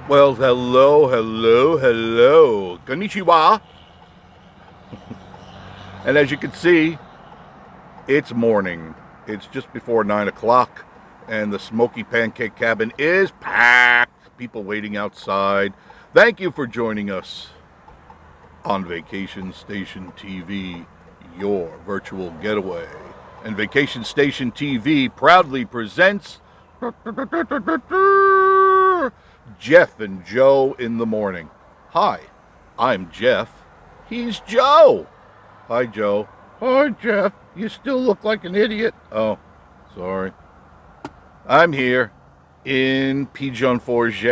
Well, hello. Konnichiwa. And as you can see, it's morning. It's just before 9 o'clock, and the Smoky Pancake Cabin is packed. People waiting outside. Thank you for joining us on Vacation Station TV, your virtual getaway. And Vacation Station TV proudly presents Jeff and Joe in the morning. Hi, I'm Jeff. He's Joe. Hi, Joe. Hi, Jeff. You still look like an idiot. Oh, sorry. I'm here in Pigeon Forge,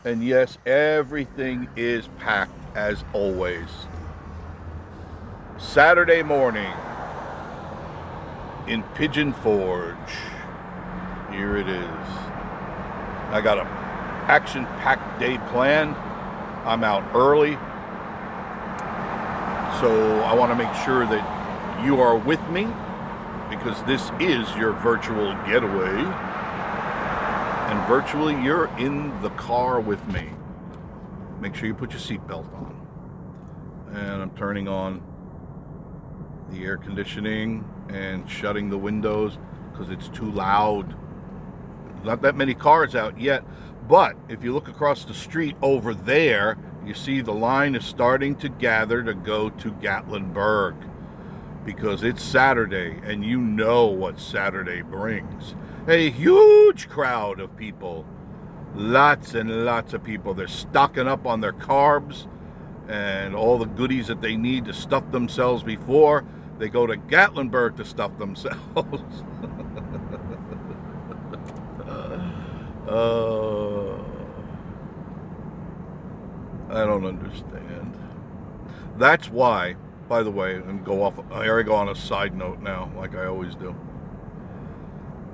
and yes, everything is packed as always. Saturday morning in Pigeon Forge. Here it is. I got a action-packed day planned. I'm out early, so I want to make sure that you are with me because this is your virtual getaway, and virtually you're in the car with me. Make sure you put your seatbelt on. And I'm turning on the air conditioning and shutting the windows because it's too loud. Not that many cars out yet, but if you look across the street over there, you see the line is starting to gather to go to Gatlinburg because it's Saturday, and you know what Saturday brings. A huge crowd of people. Lots and lots of people. They're stocking up on their carbs and all the goodies that they need to stuff themselves before they go to Gatlinburg to stuff themselves. I don't understand. That's why, by the way, and I already go on a side note now, like I always do.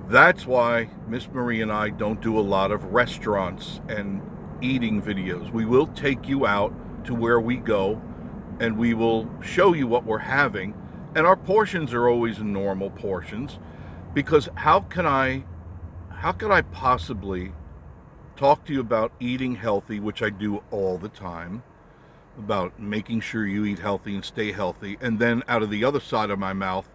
That's why Miss Marie and I don't do a lot of restaurants and eating videos. We will take you out to where we go, and we will show you what we're having, and our portions are always normal portions, because how could I possibly talk to you about eating healthy, which I do all the time, about making sure you eat healthy and stay healthy, and then out of the other side of my mouth,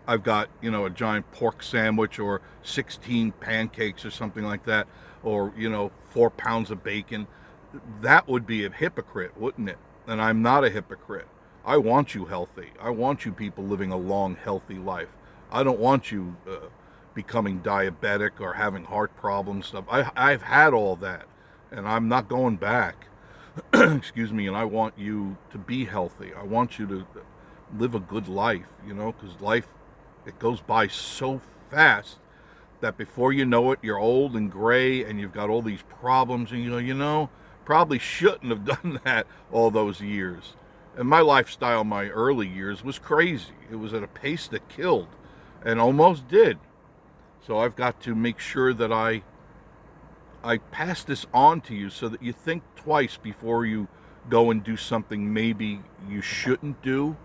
I've got, a giant pork sandwich or 16 pancakes or something like that, or, 4 pounds of bacon. That would be a hypocrite, wouldn't it? And I'm not a hypocrite. I want you healthy. I want you people living a long, healthy life. I don't want you becoming diabetic or having heart problems stuff. I've had all that, and I'm not going back. Excuse me. And I want you to be healthy. I want you to live a good life, because life, it goes by so fast that before you know it, you're old and gray and you've got all these problems, and probably shouldn't have done that all those years. And my lifestyle, my early years, was crazy. It was at a pace that killed, and almost did. So I've got to make sure that I pass this on to you so that you think twice before you go and do something maybe you shouldn't do,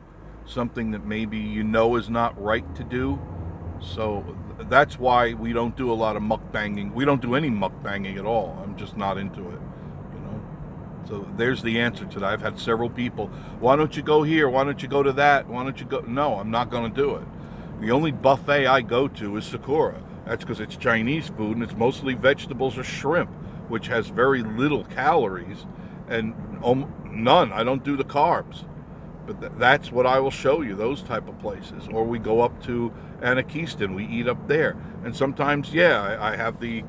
something that maybe is not right to do. So that's why we don't do a lot of mukbanging. We don't do any mukbanging at all. I'm just not into it. So there's the answer to that. I've had several people, why don't you go here? Why don't you go to that? Why don't you go? No, I'm not going to do it. The only buffet I go to is Sakura. That's because it's Chinese food, and it's mostly vegetables or shrimp, which has very little calories and none. I don't do the carbs. But that's what I will show you, those type of places. Or we go up to Anarchistan, we eat up there. And sometimes, I have the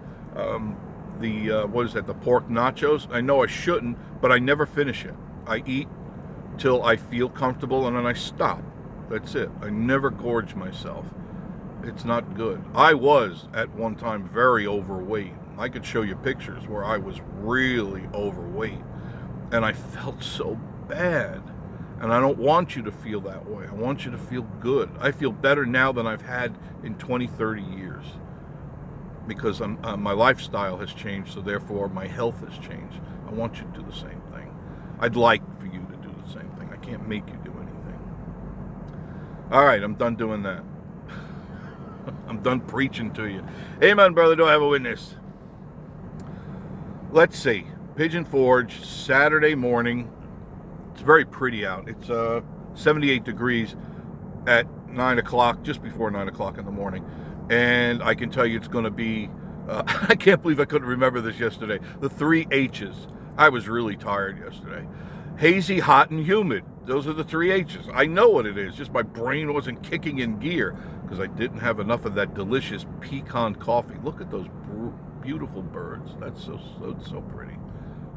what is that, the pork nachos. I know I shouldn't, but I never finish it. I eat till I feel comfortable, and then I stop. That's it. I never gorge myself. It's not good. I was, at one time, very overweight. I could show you pictures where I was really overweight, and I felt so bad. And I don't want you to feel that way. I want you to feel good. I feel better now than I've had in 20, 30 years. Because my lifestyle has changed, so therefore my health has changed. I want you to do the same thing. I'd like for you to do the same thing. I can't make you do anything. All right, I'm done doing that. I'm done preaching to you. Amen, brother. Do I have a witness? Let's see. Pigeon Forge, Saturday morning. It's very pretty out. It's 78 degrees at 9 o'clock, just before 9 o'clock in the morning. And I can tell you it's going to be, I can't believe I couldn't remember this yesterday. The 3 H's. I was really tired yesterday. Hazy, hot, and humid. Those are the 3 H's. I know what it is. Just my brain wasn't kicking in gear because I didn't have enough of that delicious pecan coffee. Look at those beautiful birds. That's so pretty.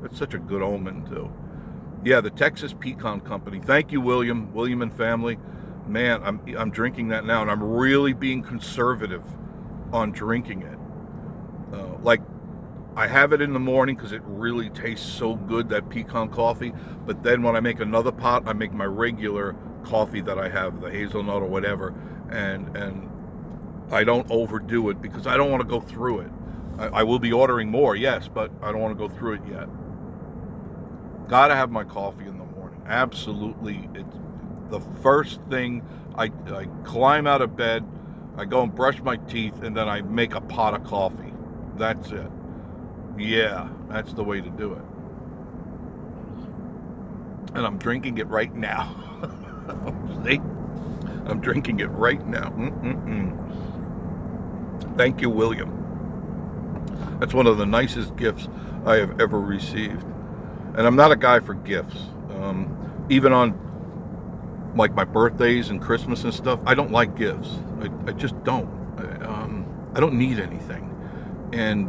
That's such a good omen too. Yeah, the Texas Pecan Company. Thank you, William and family. Man, I'm drinking that now, and I'm really being conservative on drinking it. Like, I have it in the morning because it really tastes so good, that pecan coffee. But then when I make another pot, I make my regular coffee that I have, the hazelnut or whatever, and I don't overdo it because I don't want to go through it. I will be ordering more, yes, but I don't want to go through it yet. Gotta have my coffee in the morning. Absolutely. It's the first thing. I climb out of bed, I go and brush my teeth, and then I make a pot of coffee. That's it. Yeah, that's the way to do it. And I'm drinking it right now. See? I'm drinking it right now. Thank you, William. That's one of the nicest gifts I have ever received. And I'm not a guy for gifts. Even on like my birthdays and Christmas and stuff, I don't like gifts. I just don't. I don't need anything. And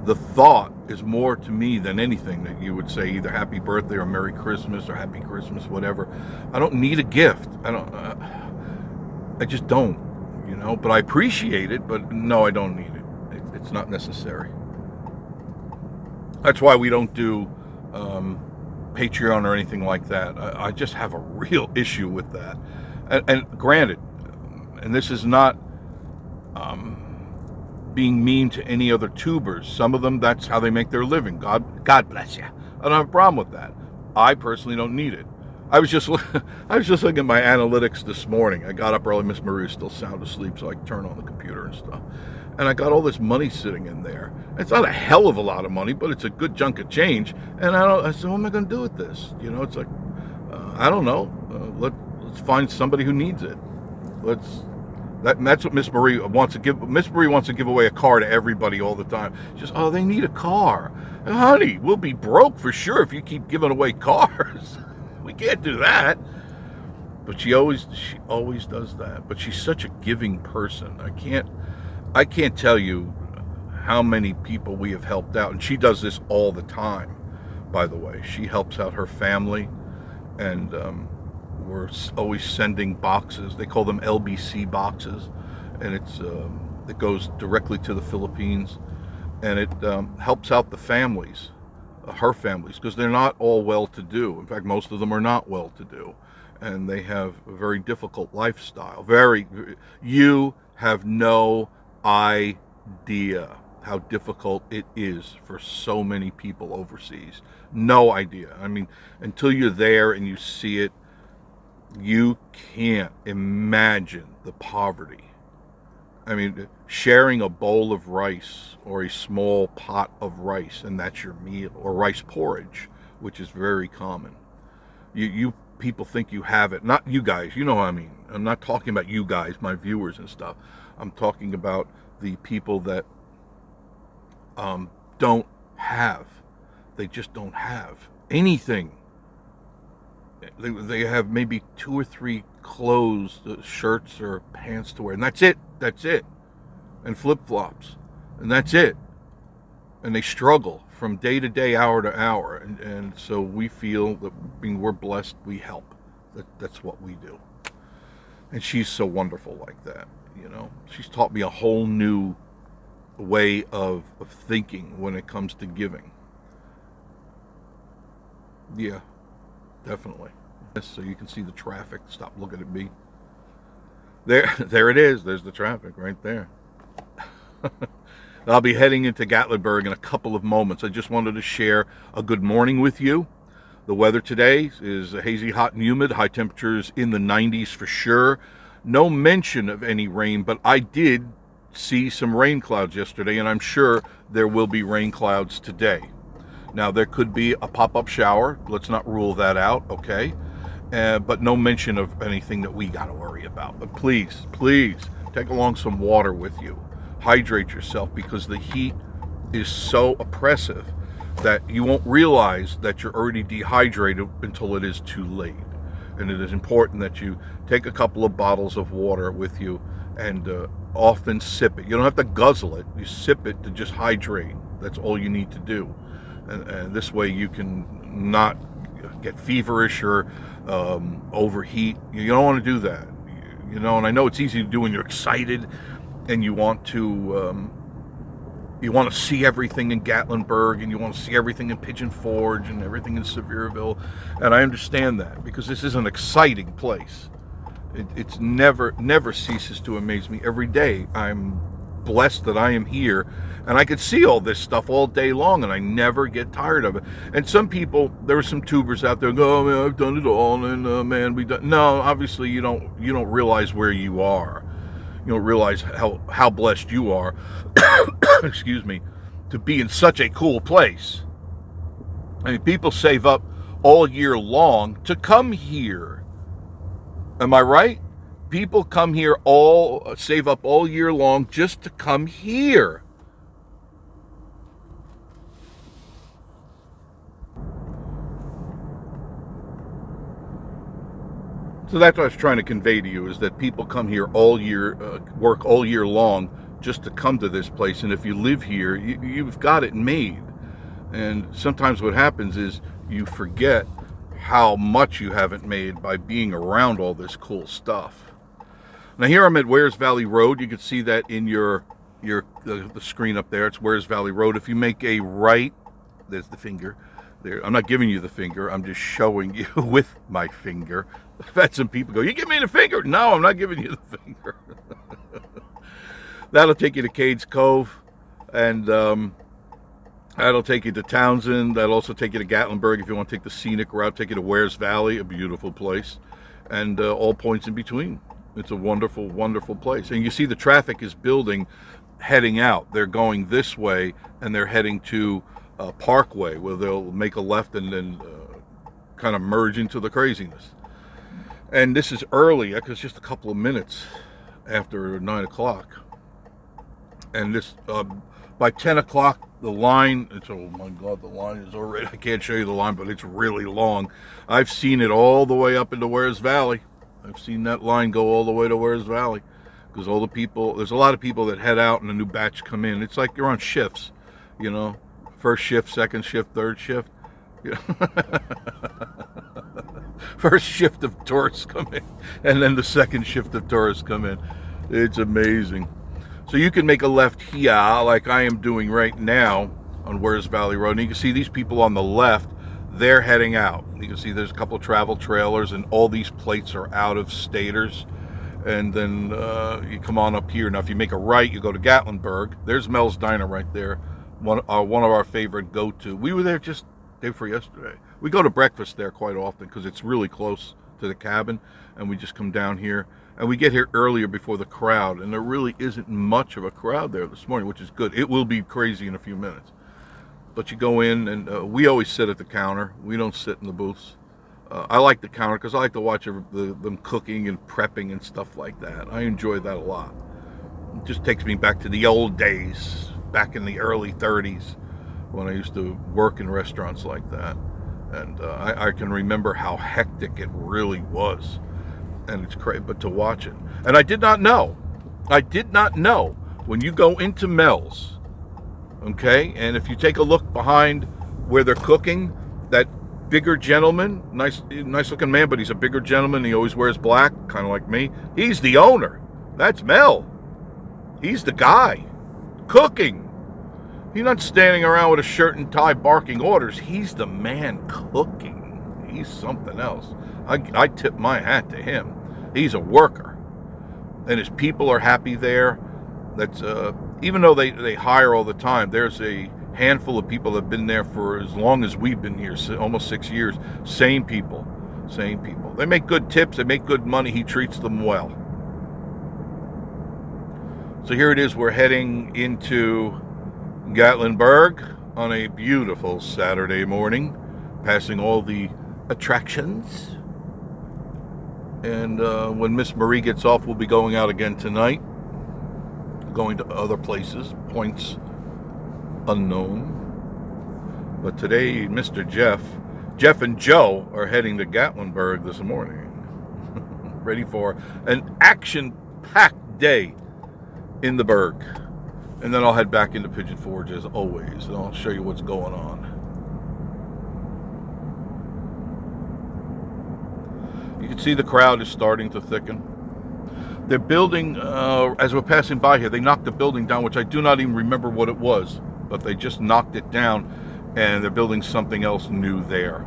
the thought is more to me than anything that you would say, either happy birthday or Merry Christmas or Happy Christmas, whatever. I don't need a gift. I just don't, you know, but I appreciate it, but no, I don't need it. It's not necessary. That's why we don't do Patreon or anything like that. I just have a real issue with that. And granted, and this is not being mean to any other tubers. Some of them, that's how they make their living. God bless you. I don't have a problem with that. I personally don't need it. I was just looking at my analytics this morning. I got up early. Miss Marie was still sound asleep, so I turned on the computer and stuff. And I got all this money sitting in there. It's not a hell of a lot of money, but it's a good chunk of change. And I said, what am I going to do with this? You know, it's like, I don't know. Let's find somebody who needs it. That's what Miss Marie wants to give. Miss Marie wants to give away a car to everybody all the time. She says, oh, they need a car. Honey, we'll be broke for sure if you keep giving away cars. We can't do that. But she always does that. But she's such a giving person. I can't tell you how many people we have helped out. And she does this all the time, by the way. She helps out her family, and we're always sending boxes. They call them LBC boxes, and it goes directly to the Philippines, and it helps out the families, her families, because they're not all well-to-do. In fact, most of them are not well-to-do, and they have a very difficult lifestyle. You have no idea how difficult it is for so many people overseas. No idea. I mean, until you're there and you see it, you can't imagine the poverty. I mean, sharing a bowl of rice or a small pot of rice, and that's your meal, or rice porridge, which is very common. You people think you have it. Not you guys, you know what I mean. I'm not talking about you guys, my viewers and stuff. I'm talking about the people that don't have. They just don't have anything. They have maybe 2 or 3 clothes, shirts or pants to wear, and that's it. And flip-flops, and that's it. And they struggle from day to day, hour to hour, and so we feel that being we're blessed, we help. That's what we do. And she's so wonderful like that, you know. She's taught me a whole new way of thinking when it comes to giving. Yeah, definitely. So you can see the traffic. Stop looking at me. There it is. There's the traffic right there. I'll be heading into Gatlinburg in a couple of moments. I just wanted to share a good morning with you. The weather today is hazy, hot, and humid. High temperatures in the 90s for sure. No mention of any rain, but I did see some rain clouds yesterday, and I'm sure there will be rain clouds today. Now, there could be a pop-up shower. Let's not rule that out, okay? But no mention of anything that we got to worry about. But please, please, take along some water with you. Hydrate yourself, because the heat is so oppressive that you won't realize that you're already dehydrated until it is too late. And it is important that you take a couple of bottles of water with you and often sip it. You don't have to guzzle it. You sip it to just hydrate. That's all you need to do. And this way you can not get feverish or overheat. You don't want to do that. You know, and I know it's easy to do when you're excited and you want to see everything in Gatlinburg, and you want to see everything in Pigeon Forge and everything in Sevierville. And I understand that, because this is an exciting place. It's never ceases to amaze me. Every day I'm blessed that I am here, and I could see all this stuff all day long, and I never get tired of it. And some people, there are some tubers out there go, oh man, I've done it all, and man, we done. No, obviously you don't realize where you are. You don't realize how blessed you are, excuse me, to be in such a cool place. I mean, people save up all year long to come here. Am I right? People come here save up all year long just to come here. So that's what I was trying to convey to you, is that people come here all year, work all year long just to come to this place. And if you live here, you've got it made. And sometimes what happens is you forget how much you haven't made by being around all this cool stuff. Now here I'm at Wares Valley Road. You can see that in the screen up there. It's Wares Valley Road. If you make a right, there's the finger. There, I'm not giving you the finger. I'm just showing you with my finger. I've had some people go, you give me the finger? No, I'm not giving you the finger. That'll take you to Cades Cove, and that'll take you to Townsend. That'll also take you to Gatlinburg if you want to take the scenic route. Take you to Wares Valley, a beautiful place, and all points in between. It's a wonderful, wonderful place. And you see the traffic is building, heading out. They're going this way, and they're heading to Parkway, where they'll make a left and then kind of merge into the craziness. And this is early, because just a couple of minutes after 9 o'clock. And this, by 10 o'clock, the line, oh my God, the line is already, I can't show you the line, but it's really long. I've seen it all the way up into Wares Valley. I've seen that line go all the way to Wares Valley. Because all the people, there's a lot of people that head out and a new batch come in. It's like you're on shifts, you know. First shift, second shift, third shift. You know? First shift of tourists come in, and then the second shift of tourists come in. It's amazing. So you can make a left here, like I am doing right now on Wares Valley Road. And you can see these people on the left, they're heading out. You can see there's a couple of travel trailers, and all these plates are out of staters. And then you come on up here. Now, if you make a right, you go to Gatlinburg. There's Mel's Diner right there. One of our favorite go-to. We were there just day before yesterday. We go to breakfast there quite often because it's really close to the cabin, and we just come down here, and we get here earlier before the crowd, and there really isn't much of a crowd there this morning, which is good. It will be crazy in a few minutes, but you go in, and we always sit at the counter. We don't sit in the booths. I like the counter because I like to watch them cooking and prepping and stuff like that. I enjoy that a lot. It just takes me back to the old days, back in the early 30s, when I used to work in restaurants like that. And I can remember how hectic it really was. And it's crazy, but to watch it. And I did not know when you go into Mel's, okay, and if you take a look behind where they're cooking, that bigger gentleman, nice looking man, but he's a bigger gentleman. He always wears black, kind of like me. He's the owner. That's Mel. He's the guy cooking. He's not standing around with a shirt and tie barking orders. He's the man cooking. He's something else. I tip my hat to him. He's a worker. And his people are happy there. That's even though they hire all the time, there's a handful of people that have been there for as long as we've been here, almost 6 years. Same people. They make good tips. They make good money. He treats them well. So here it is. We're heading into Gatlinburg on a beautiful Saturday morning, passing all the attractions. And when Miss Marie gets off, we'll be going out again tonight, going to other places, points unknown. But today, Mr. Jeff and Joe are heading to Gatlinburg this morning, ready for an action-packed day in the Berg. And then I'll head back into Pigeon Forge as always, and I'll show you what's going on. You can see the crowd is starting to thicken. They're building, as we're passing by here, they knocked the building down, which I do not even remember what it was, but they just knocked it down, and they're building something else new there.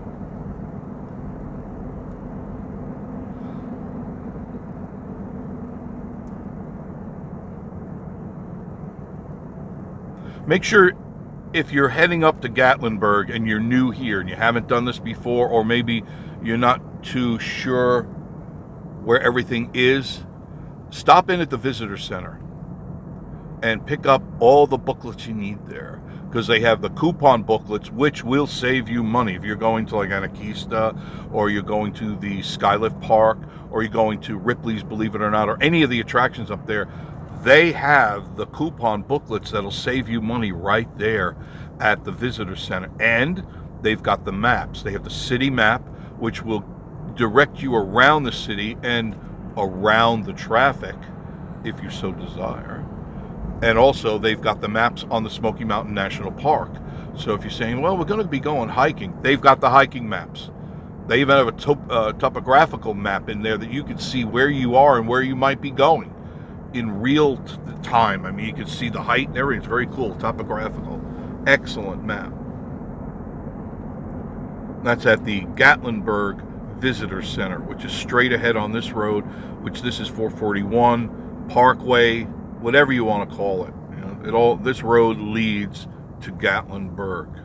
Make sure if you're heading up to Gatlinburg and you're new here and you haven't done this before, or maybe you're not too sure where everything is, stop in at the visitor center and pick up all the booklets you need there, because they have the coupon booklets, which will save you money if you're going to like Anarchista, or you're going to the Skylift Park, or you're going to Ripley's, believe it or not, or any of the attractions up there. They have the coupon booklets that'll save you money right there at the visitor center. And they've got the maps. They have the city map, which will direct you around the city and around the traffic if you so desire. And also they've got the maps on the Smoky Mountain National Park. So if you're saying, well, we're going to be going hiking, they've got the hiking maps. They even have a topographical map in there that you can see where you are and where you might be going in real time. I mean, you can see the height and everything. It's very cool. Topographical. Excellent map. That's at the Gatlinburg Visitor Center, which is straight ahead on this road, which this is 441, Parkway, whatever you want to call it. You know, this road leads to Gatlinburg.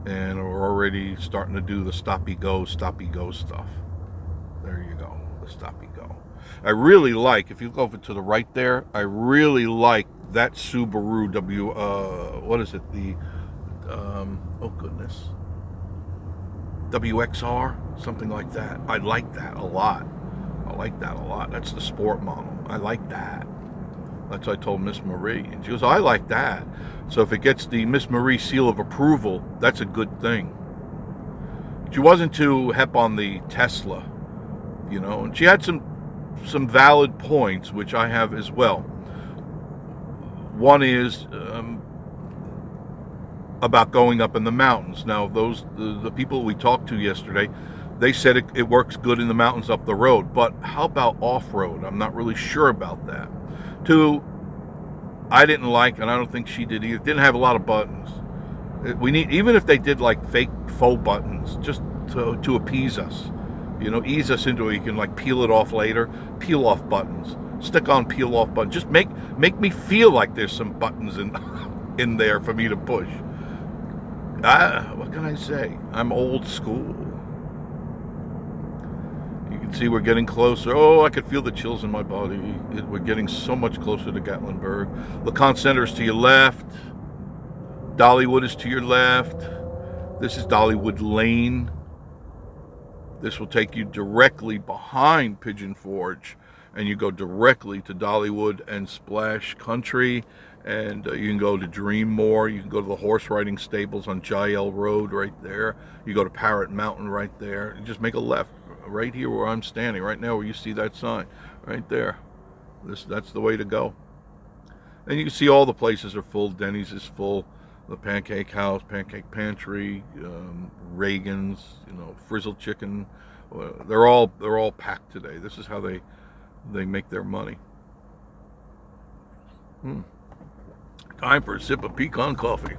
And we're already starting to do the stoppy-go stuff. There you go, the stoppy-go. I really like, if you go over to the right there, I really like that Subaru what is it? Oh goodness. WXR, something like that. I like that a lot. That's the sport model. I like that. That's what I told Miss Marie. And she goes, I like that. So if it gets the Miss Marie seal of approval, that's a good thing. She wasn't too hep on the Tesla, you know, and she had some valid points, which I have as well. One is about going up in the mountains. Now, the people we talked to yesterday, they said it works good in the mountains up the road, but how about off-road? I'm not really sure about that. Two, I didn't like, and I don't think she did either, didn't have a lot of buttons. We need, even if they did like faux buttons, just to appease us. You know, ease us into it. You can like peel it off later. Peel off buttons. Stick on peel off buttons. Just make me feel like there's some buttons in there for me to push. What can I say? I'm old school. You can see we're getting closer. Oh, I could feel the chills in my body. We're getting so much closer to Gatlinburg. Lacan Center is to your left. Dollywood is to your left. This is Dollywood Lane. This will take you directly behind Pigeon Forge, and you go directly to Dollywood and Splash Country, and you can go to Dreammore. You can go to the horse riding stables on Jael Road right there. You go to Parrot Mountain right there. You just make a left right here where I'm standing right now, where you see that sign right there. That's the way to go. And you can see all the places are full. Denny's is full. The Pancake House, Pancake Pantry, Reagan's, you know, Frizzled Chicken, they're all packed today. This is how they make their money. Time for a sip of pecan coffee.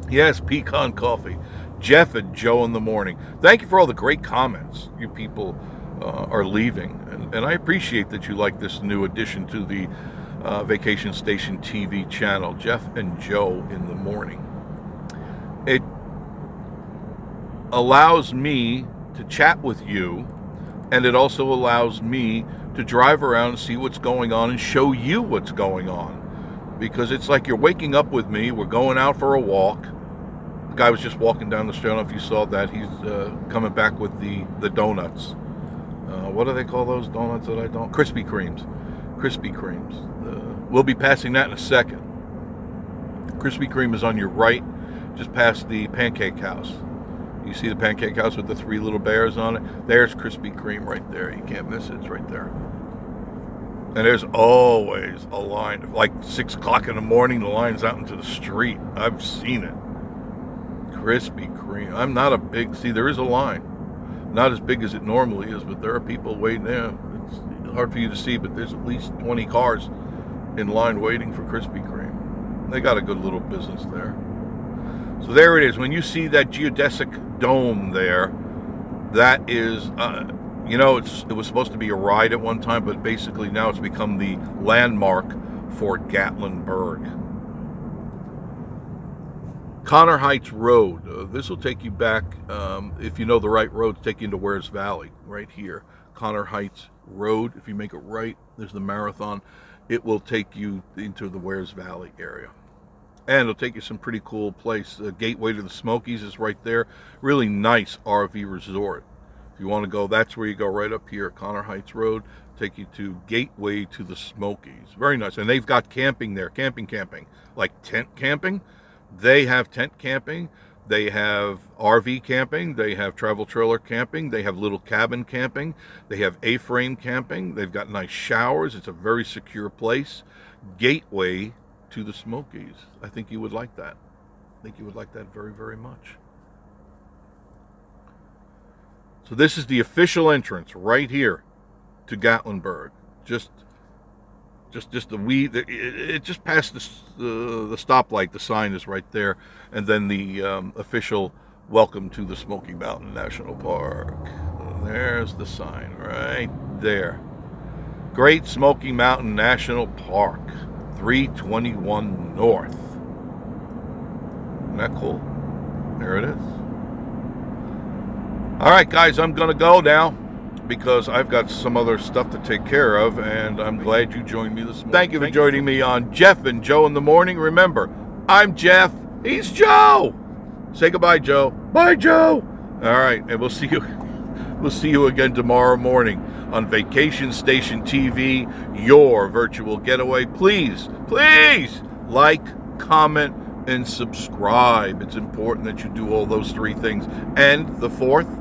Yes, pecan coffee. Jeff and Joe in the morning. Thank you for all the great comments you people are leaving, and I appreciate that you like this new addition to the Vacation Station TV channel, Jeff and Joe in the morning. It allows me to chat with you, and it also allows me to drive around and see what's going on and show you what's going on. because it's like you're waking up with me. We're going out for a walk. The guy was just walking down the street. I don't know if you saw that. He's coming back with the donuts. What do they call those donuts that I don't? Krispy Kremes. Krispy Kremes. We'll be passing that in a second. Krispy Kreme is on your right, just past the Pancake House. You see the Pancake House with the 3 little bears on it? There's Krispy Kreme right there. You can't miss it. It's right there. And there's always a line. Like 6 o'clock in the morning, the line's out into the street. I've seen it. Krispy Kreme. I'm not a big... See, there is a line. Not as big as it normally is, but there are people waiting there. It's hard for you to see, but there's at least 20 cars in line waiting for Krispy Kreme. They got a good little business there. So there it is. When you see that geodesic dome there, that is, you know, it was supposed to be a ride at one time, but basically now it's become the landmark for Gatlinburg. Connor Heights Road. This will take you back, if you know the right road, to take you into Wares Valley, right here. Connor Heights Road. If you make it right, there's the marathon. It will take you into the Wares Valley area. And it'll take you some pretty cool place. Gateway to the Smokies is right there. Really nice RV resort. If you want to go, that's where you go, right up here, Connor Heights Road. Take you to Gateway to the Smokies. Very nice. And they've got camping there, camping, like tent camping. They have tent camping. They have RV camping. They have travel trailer camping. They have little cabin camping. They have A-frame camping. They've got nice showers. It's a very secure place. Gateway to the Smokies. I think you would like that. I think you would like that very, very much. So this is the official entrance right here to Gatlinburg. Just just past the stoplight. The sign is right there, and then the official welcome to the Smoky Mountain National Park. There's the sign right there. Great Smoky Mountain National Park, 321 North. Isn't that cool? There it is. All right, guys, I'm gonna go now, because I've got some other stuff to take care of, and I'm glad you joined me this morning. Thank you for joining me on Jeff and Joe in the Morning. Remember, I'm Jeff, he's Joe. Say goodbye, Joe. Bye, Joe. All right, and we'll see you again tomorrow morning on Vacation Station TV, your virtual getaway. Please like, comment, and subscribe. It's important that you do all those 3 things. And the 4th,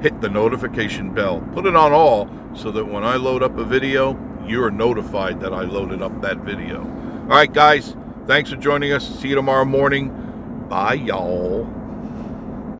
hit the notification bell. Put it on all so that when I load up a video, you're notified that I loaded up that video. All right, guys, thanks for joining us. See you tomorrow morning. Bye, y'all.